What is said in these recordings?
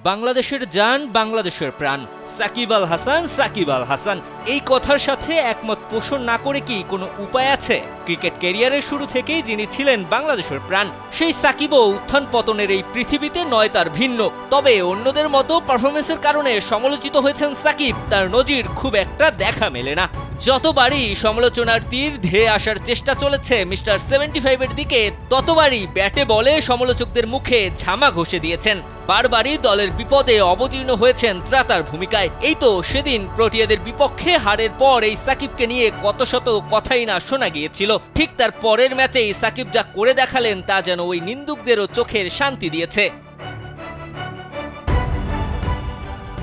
বাংলাদেশের জান, বাংলাদেশের প্রাণ সাকিব আল হাসান। সাকিব আল হাসান এই কথার সাথে একমত পোষণ না করে কি কোনো উপায় আছে? ক্রিকেট ক্যারিয়ারের শুরু থেকেই যিনি ছিলেন বাংলাদেশের প্রাণ, সেই সাকিবও উত্থান পতনের এই পৃথিবীতে নয় তার ভিন্ন। তবে অন্যদের মতো পারফরমেন্সের কারণে সমালোচিত হয়েছেন সাকিব, তার নজির খুব একটা দেখা মেলে না। যতবারই সমালোচনার তীর ধেয়ে আসার চেষ্টা চলেছে মিস্টার 75-এর দিকে, ততবারই ব্যাটে বলে সমালোচকদের মুখে ঝামা ঘষে দিয়েছেন। বারবারই দলের বিপদে অবতীর্ণ হয়েছেন ত্রাতার ভূমিকায়। এই তো সেদিন প্রোটিয়াদের বিপক্ষে হারের পর এই সাকিবকে নিয়ে কত শত কথাই না শোনা গিয়েছিল। ঠিক তার পরের ম্যাচেই সাকিব যা করে দেখালেন তা যেন ওই নিন্দুকদেরও চোখের শান্তি দিয়েছে।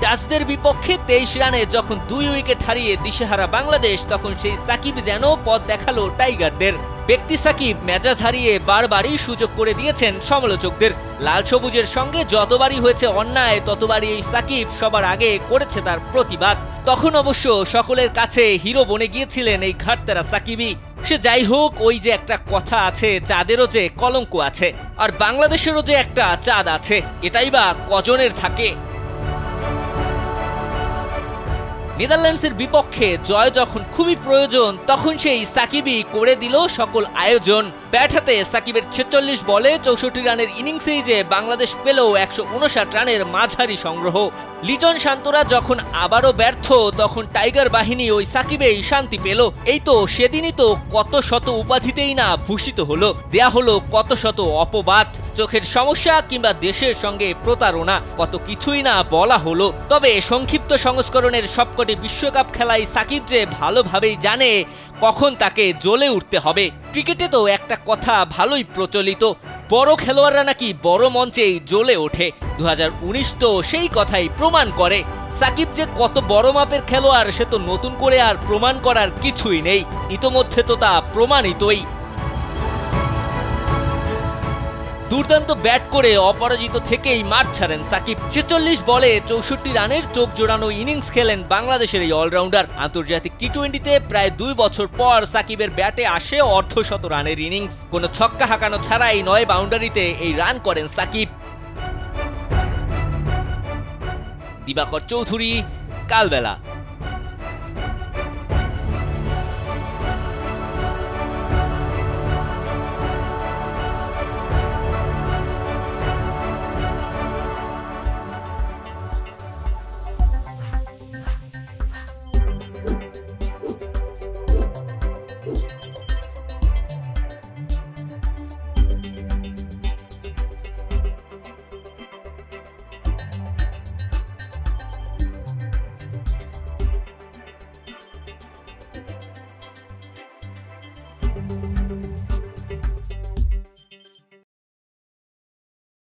ডাচদের বিপক্ষে 23 রানে যখন 2 উইকেট হারিয়ে দিশেহারা বাংলাদেশ, তখন সেই সাকিব যেন পথ দেখালো টাইগারদের। ব্যক্তি সাকিব মেজাজ হারিয়ে বারবারই সুযোগ করে দিয়েছেন সমালোচকদের। লাল সবুজের সঙ্গে যতবারই হয়েছে অন্যায়, ততবারই এই সাকিব সবার আগে করেছে তার প্রতিবাদ। তখন অবশ্য সকলের কাছে হিরো বনে গিয়েছিলেন এই ঘাটতারা সাকিবই। সে যাই হোক, ওই যে একটা কথা আছে, চাঁদেরও যে কলঙ্ক আছে, আর বাংলাদেশেরও যে একটা চাঁদ আছে, এটাই বা কজনের থাকে? নেদারল্যান্ডসের বিপক্ষে জয় যখন খুবই প্রয়োজন, তখন সেই সাকিবই করে দিল সকল আয়োজন। ব্যাট হাতে সাকিবের 46 বলে 64 রানের ইনিংসেই যে বাংলাদেশ পেল 159 রানের মাঝারি সংগ্রহ। লিটন শান্তরা যখন আবারও ব্যর্থ, তখন টাইগার বাহিনী ওই সাকিবেই শান্তি পেল। এই তো সেদিনই তো কত শত উপাধিতেই না ভূষিত হলো, দেয়া হলো কত শত অপবাদ, চোখের সমস্যা কিংবা দেশের সঙ্গে প্রতারণা, কত কিছুই না বলা হলো। তবে সংক্ষিপ্ত সংস্করণের সবকটি বিশ্বকাপ খেলায় সাকিব যে ভালোভাবেই জানে কখন তাকে জ্বলে উঠতে হবে। ক্রিকেটে তো একটা কথা ভালোই প্রচলিত, বড় খেলোয়াড়রা নাকি বড় মঞ্চেই জ্বলে ওঠে। 2019 তো সেই কথাই প্রমাণ করে। সাকিব যে কত বড় মাপের খেলোয়াড় সে তো নতুন করে আর প্রমাণ করার কিছুই নেই, ইতোমধ্যে তো তা প্রমাণিতই। দুর্দান্ত ব্যাট করে অপরাজিত থেকেই মাঠ ছাড়েন সাকিব। 46 বলে 64 রানের চোখ জোড়ানো ইনিংস খেলেন বাংলাদেশের এই অলরাউন্ডার। আন্তর্জাতিক টি-20তে প্রায় 2 বছর পর সাকিবের ব্যাটে আসে অর্ধশত রানের ইনিংস। কোনো ছক্কা হাঁকানো ছাড়াই 9 বাউন্ডারিতে এই রান করেন সাকিব। দিবাকর চৌধুরী, কালবেলা।